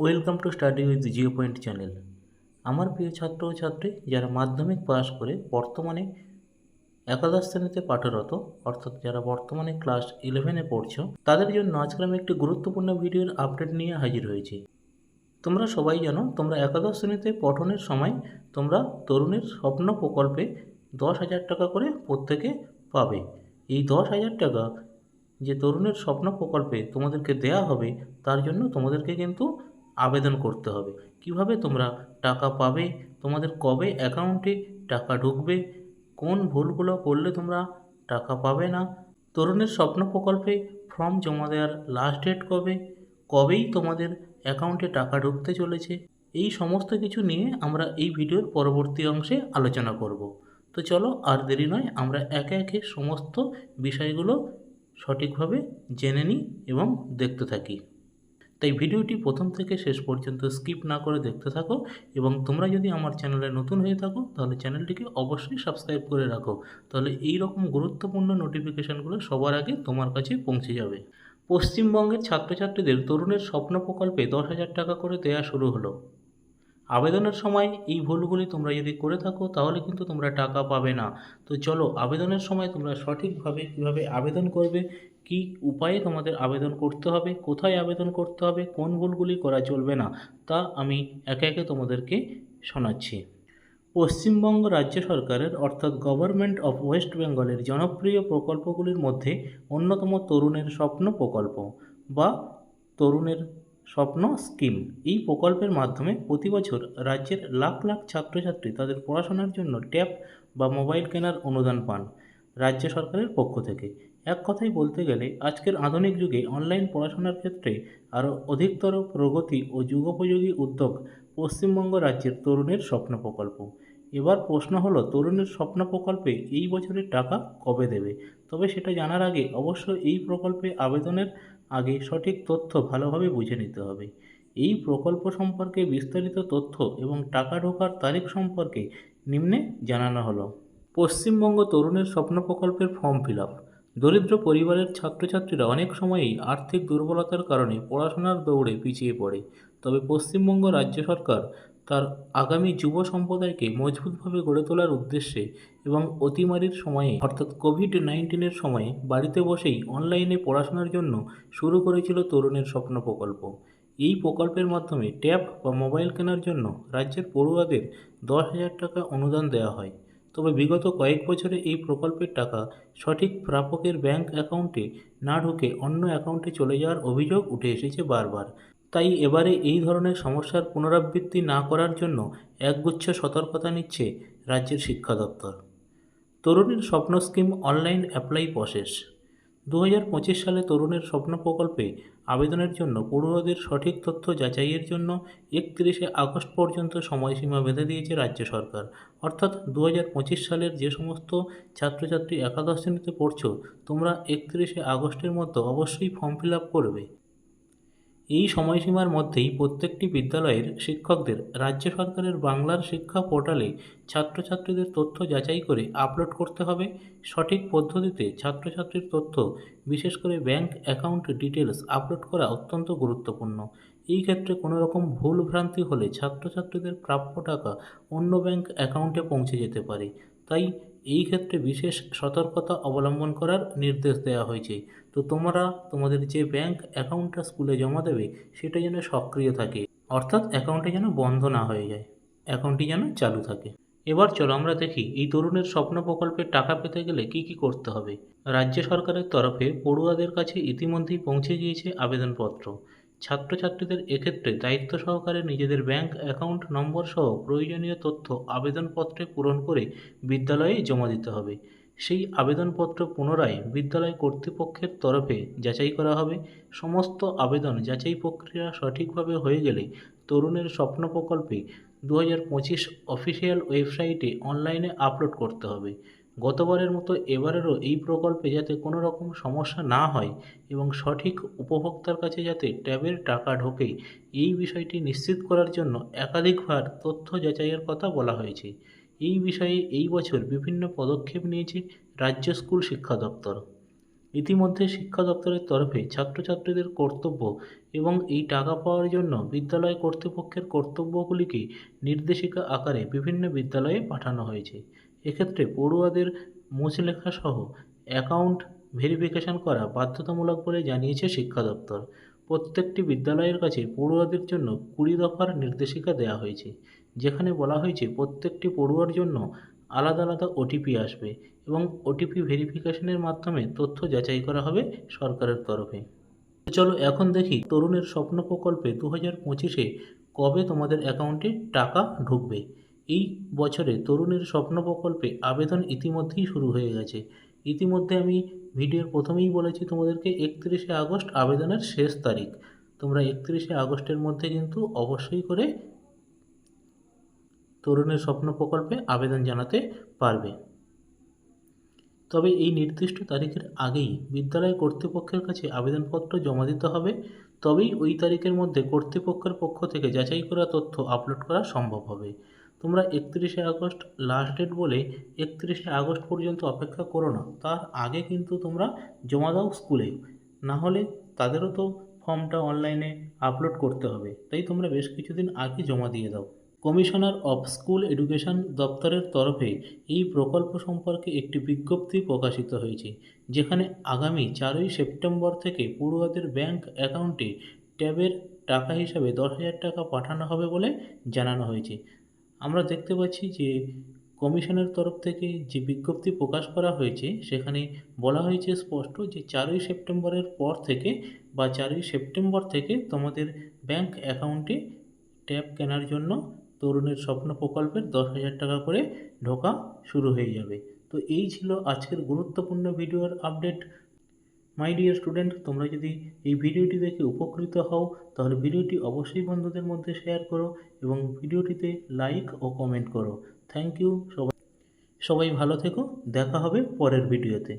Welcome to study with Jio point channel. আমার প্রিয় ছাত্র ও ছাত্রী যারা মাধ্যমিক পাস করে বর্তমানে একাদশ শ্রেণীতে পাঠরত, অর্থাৎ যারা বর্তমানে ক্লাস 11-এ পড়ছো, তাদের জন্য আজকে আমি একটি গুরুত্বপূর্ণ ভিডিওর আপডেট নিয়ে হাজির হয়েছি। তোমরা সবাই জানো, তোমরা একাদশ শ্রেণীতে পঠনের সময় তোমরা তরুণের স্বপ্ন প্রকল্পে 10,000 টাকা করে প্রত্যেকে পাবে। এই 10,000 টাকা যে তরুণের স্বপ্ন প্রকল্পে তোমাদেরকে দেয়া হবে, তার জন্য তোমাদেরকে কিন্তু আবেদন করতে হবে। কিভাবে তোমরা টাকা পাবে, তোমাদের কবে অ্যাকাউন্টে টাকা ঢুকবে, কোন ভুলগুলো করলে তোমরা টাকা পাবে না, তরুণের স্বপ্ন প্রকল্পে ফর্ম জমা দেওয়ার লাস্ট ডেট কবে, কবেই তোমাদের অ্যাকাউন্টে টাকা ঢুকতে চলেছে, এই সমস্ত কিছু নিয়ে আমরা এই ভিডিওর পরবর্তী অংশে আলোচনা করব। তো চলো আর দেরি নয়, আমরা একে একে সমস্ত বিষয়গুলো সঠিকভাবে জেনে নিই এবং দেখতে থাকি। তাই ভিডিওটি প্রথম থেকে শেষ পর্যন্ত স্কিপ না করে দেখতে থাকো, এবং তোমরা যদি আমার চ্যানেলে নতুন হয়ে থাকো তাহলে চ্যানেলটিকে অবশ্যই সাবস্ক্রাইব করে রাখো, তাহলে এই রকম গুরুত্বপূর্ণ নোটিফিকেশানগুলো সবার আগে তোমার কাছে পৌঁছে যাবে। পশ্চিমবঙ্গের ছাত্রছাত্রীদের তরুণের স্বপ্ন প্রকল্পে 10,000 টাকা করে দেয়া শুরু হলো। আবেদনের সময় এই ভুলগুলি তোমরা যদি করে থাকো তাহলে কিন্তু তোমরা টাকা পাবে না। তো চলো, আবেদনের সময় তোমরা সঠিকভাবে কীভাবে আবেদন করবে, কি উপায়ে তোমাদের আবেদন করতে হবে, কোথায় আবেদন করতে হবে, কোন ভুলগুলি করা চলবে না, তা আমি একে একে তোমাদেরকে শোনাচ্ছি। পশ্চিমবঙ্গ রাজ্য সরকারের অর্থাৎ গভর্নমেন্ট অফ ওয়েস্ট বেঙ্গলের জনপ্রিয় প্রকল্পগুলির মধ্যে অন্যতম তরুণের স্বপ্ন প্রকল্প বা তরুণের স্বপ্ন স্কিম। এই প্রকল্পের মাধ্যমে প্রতি বছর রাজ্যের লাখ লাখ ছাত্রছাত্রী তাদের পড়াশোনার জন্য ট্যাব বা মোবাইল কেনার অনুদান পান রাজ্য সরকারের পক্ষ থেকে। এক কথায় বলতে গেলে আজকের আধুনিক যুগে অনলাইন পড়াশোনার ক্ষেত্রে আরও অধিকতর প্রগতি ও যুগোপযোগী উদ্যোগ পশ্চিমবঙ্গ রাজ্যের তরুণের স্বপ্ন প্রকল্প। এবার প্রশ্ন হলো, তরুণের স্বপ্ন প্রকল্পে এই বছরের টাকা কবে দেবে? তবে সেটা জানার আগে অবশ্যই এই প্রকল্পে আবেদনের আগে সঠিক তথ্য ভালোভাবে বুঝে নিতে হবে। এই প্রকল্প সম্পর্কে বিস্তারিত তথ্য এবং টাকা ঢোকার তারিখ সম্পর্কে নিম্নে জানানো হলো। পশ্চিমবঙ্গ তরুণের স্বপ্ন প্রকল্পের ফর্ম ফিল আপ। দরিদ্র পরিবারের ছাত্রছাত্রীরা অনেক সময়ই আর্থিক দুর্বলতার কারণে পড়াশোনার দৌড়ে পিছিয়ে পড়ে। তবে পশ্চিমবঙ্গ রাজ্য সরকার তার আগামী যুব সম্প্রদায়কে মজবুতভাবে গড়ে তোলার উদ্দেশ্যে এবং অতিমারির সময়ে অর্থাৎ কোভিড-19-এর সময়ে বাড়িতে বসেই অনলাইনে পড়াশোনার জন্য শুরু করেছিল তরুণের স্বপ্ন প্রকল্প। এই প্রকল্পের মাধ্যমে ট্যাব বা মোবাইল কেনার জন্য রাজ্যের পড়ুয়াদের 10,000 টাকা অনুদান দেওয়া হয়। তবে বিগত কয়েক বছরে এই প্রকল্পের টাকা সঠিক প্রাপকের ব্যাংক অ্যাকাউন্টে না ঢুকে অন্য অ্যাকাউন্টে চলে যাওয়ার অভিযোগ উঠে এসেছে বারবার। তাই এবারে এই ধরনের সমস্যার পুনরাবৃত্তি না করার জন্য একগুচ্ছ সতর্কতা নিচ্ছে রাজ্যের শিক্ষা দপ্তর। তরুণের স্বপ্ন স্কিম অনলাইন অ্যাপ্লাই প্রসেস। 2025 সালে তরুণের স্বপ্ন প্রকল্পে আবেদনের জন্য পড়ুয়াদের সঠিক তথ্য যাচাইয়ের জন্য 31শে আগস্ট পর্যন্ত সময়সীমা বেঁধে দিয়েছে রাজ্য সরকার। অর্থাৎ 2025 সালের যে সমস্ত ছাত্রছাত্রী একাদশ শ্রেণীতে পড়ছো, তোমরা 31শে আগস্টের মধ্যে অবশ্যই ফর্ম ফিল আপ করবে। এই সময়সীমার মধ্যেই প্রত্যেকটি বিদ্যালয়ের শিক্ষকদের রাজ্য সরকারের বাংলার শিক্ষা পোর্টালে ছাত্রছাত্রীদের তথ্য যাচাই করে আপলোড করতে হবে। সঠিক পদ্ধতিতে ছাত্রছাত্রীর তথ্য, বিশেষ করে ব্যাংক অ্যাকাউন্ট ডিটেলস আপলোড করা অত্যন্ত গুরুত্বপূর্ণ। এই ক্ষেত্রে কোনো রকম ভুল ভ্রান্তি হলে ছাত্রছাত্রীদের প্রাপ্য টাকা অন্য ব্যাংক অ্যাকাউন্টে পৌঁছে যেতে পারে। তাই এই ক্ষেত্রে বিশেষ সতর্কতা অবলম্বন করার নির্দেশ দেওয়া হয়েছে। তো তোমরা তোমাদের যে ব্যাংক অ্যাকাউন্টটা স্কুলে জমা দেবে সেটা যেন সক্রিয় থাকে, অর্থাৎ অ্যাকাউন্টে যেন বন্ধ না হয়ে যায়, অ্যাকাউন্টটি যেন চালু থাকে। এবার চলো আমরা দেখি এই তরুণের স্বপ্ন প্রকল্পের টাকা পেতে গেলে কি কি করতে হবে। রাজ্য সরকারের তরফে পড়ুয়াদের কাছে ইতিমধ্যেই পৌঁছে গিয়েছে আবেদনপত্র। ছাত্রছাত্রীদের এক্ষেত্রে দায়িত্ব সহকারে নিজেদের ব্যাংক অ্যাকাউন্ট নম্বর সহ প্রয়োজনীয় তথ্য আবেদনপত্রে পূরণ করে বিদ্যালয়ে জমা দিতে হবে। সেই আবেদনপত্র পুনরায় বিদ্যালয় কর্তৃপক্ষের তরফে যাচাই করা হবে। সমস্ত আবেদন যাচাই প্রক্রিয়া সঠিকভাবে হয়ে গেলে তরুণের স্বপ্ন প্রকল্পে 2025 অফিসিয়াল ওয়েবসাইটে অনলাইনে আপলোড করতে হবে। গতবারের মতো এবারেরও এই প্রকল্পে যাতে কোনো রকম সমস্যা না হয় এবং সঠিক উপভোক্তার কাছে যাতে ট্যাবের টাকা ঢোকে, এই বিষয়টি নিশ্চিত করার জন্য একাধিকবার তথ্য যাচাইয়ের কথা বলা হয়েছে। এই বিষয়ে এই বছর বিভিন্ন পদক্ষেপ নিয়েছে রাজ্য স্কুল শিক্ষা দপ্তর। ইতিমধ্যে শিক্ষা দপ্তরের তরফে ছাত্রছাত্রীদের কর্তব্য এবং এই টাকা পাওয়ার জন্য বিদ্যালয় কর্তৃপক্ষের কর্তব্যগুলিকে নির্দেশিকা আকারে বিভিন্ন বিদ্যালয়ে পাঠানো হয়েছে। এক্ষেত্রে পড়ুয়াদের মুছলেখা সহ অ্যাকাউন্ট ভেরিফিকেশন করা বাধ্যতামূলক বলে জানিয়েছে শিক্ষা দপ্তর। প্রত্যেকটি বিদ্যালয়ের কাছে পড়ুয়াদের জন্য 20 দফার নির্দেশিকা দেওয়া হয়েছে, যেখানে বলা হয়েছে প্রত্যেকটি পড়ুয়ার জন্য আলাদা আলাদা ওটিপি আসবে এবং ওটিপি ভেরিফিকেশনের মাধ্যমে তথ্য যাচাই করা হবে সরকারের তরফে। চলো এখন দেখি তরুণের স্বপ্ন প্রকল্পে 2025-এ কবে তোমাদের অ্যাকাউন্টে টাকা ঢুকবে। এই বছরে তরুণের স্বপ্ন প্রকল্পে আবেদন ইতিমধ্যেই শুরু হয়ে গেছে। ইতিমধ্যে আমি ভিডিওর প্রথমেই বলেছি তোমাদেরকে 31শে আগস্ট আবেদনের শেষ তারিখ। তোমরা 31শে আগস্টের মধ্যে কিন্তু অবশ্যই করে তরুণের স্বপ্ন প্রকল্পে আবেদন জানাতে পারবে। তবে এই নির্দিষ্ট তারিখের আগেই বিদ্যালয় কর্তৃপক্ষের কাছে আবেদনপত্র জমা দিতে হবে, তবেই ওই তারিখের মধ্যে কর্তৃপক্ষের পক্ষ থেকে যাচাই করা তথ্য আপলোড করা সম্ভব হবে। তোমরা 31শে আগস্ট লাস্ট ডেট বলে 31শে আগস্ট পর্যন্ত অপেক্ষা করো না, তার আগে কিন্তু তোমরা জমা দাও স্কুলে, না হলে তাদেরও তো ফর্মটা অনলাইনে আপলোড করতে হবে, তাই তোমরা বেশ কিছুদিন আগে জমা দিয়ে দাও। কমিশনার অফ স্কুল এডুকেশন দপ্তরের তরফে এই প্রকল্প সম্পর্কে একটি বিজ্ঞপ্তি প্রকাশিত হয়েছে, যেখানে আগামী 4ই সেপ্টেম্বর থেকে পড়ুয়াদের ব্যাংক অ্যাকাউন্টে ট্যাবের টাকা হিসাবে 10,000 টাকা পাঠানো হবে বলে জানানো হয়েছে। আমরা দেখতে পাচ্ছি যে কমিশনের তরফ থেকে যে বিজ্ঞপ্তি প্রকাশ করা হয়েছে সেখানে বলা হয়েছে স্পষ্ট যে 4ই সেপ্টেম্বরের পর থেকে বা 4ই সেপ্টেম্বর থেকে তোমাদের ব্যাংক অ্যাকাউন্টে ট্যাব কেনার জন্য তরুণের স্বপ্ন প্রকল্পের 10,000 টাকা করে ঢোকা শুরু হয়ে যাবে। তো এই ছিল আজকের গুরুত্বপূর্ণ ভিডিওর আপডেট। মাই ডিয়ার স্টুডেন্ট, তোমরা যদি এই ভিডিওটি দেখে উপকৃত হও তাহলে ভিডিওটি অবশ্যই বন্ধুদের মধ্যে শেয়ার করো এবং ভিডিওটিতে লাইক ও কমেন্ট করো। Thank you. সবাই ভালো থেকো, দেখা হবে পরের ভিডিওতে।